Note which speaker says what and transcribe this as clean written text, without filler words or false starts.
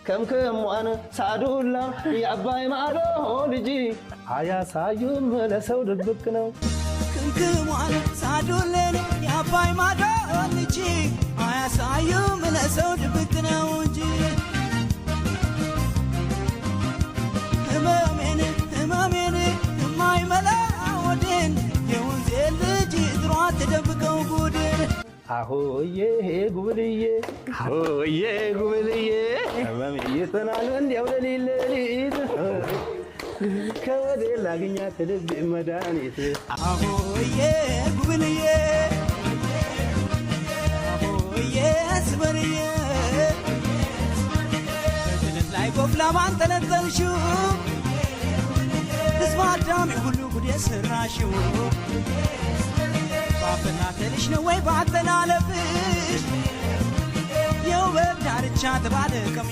Speaker 1: ከምከምዋነ ሳዱላ የአባይ ማዶ ልጂ አያሳዩም ለሰው ድብቅ ነው
Speaker 2: ከምከምዋነ ሳዱላ የአባይ ማዶ ልጂ አያሳዩም ለሰው ድብቅ ነው እንጂ ህመሜን የማይመላ ወዴን የወንዜ ልጅ ድሯት ተደብቀው ጉድን
Speaker 1: አሆዬ ጉብልዬ አሆዬ ጉብልዬ መምይተናል እንዲያው ለሊት ከወዴ ላግኛት ልብ መድኃኒት
Speaker 2: አሆዬ ጉብልዬ አሆዬ ስበርዬ በትነት ላይ ጎፍላ ማን ተነጠልሽው ህዝብ አዳሚ ሁሉ ጉድ የሰራሽው ባፈናተልሽ ነው ወይ ባተላለፍሽ የውበት ዳርቻ ተባለ ቀሚ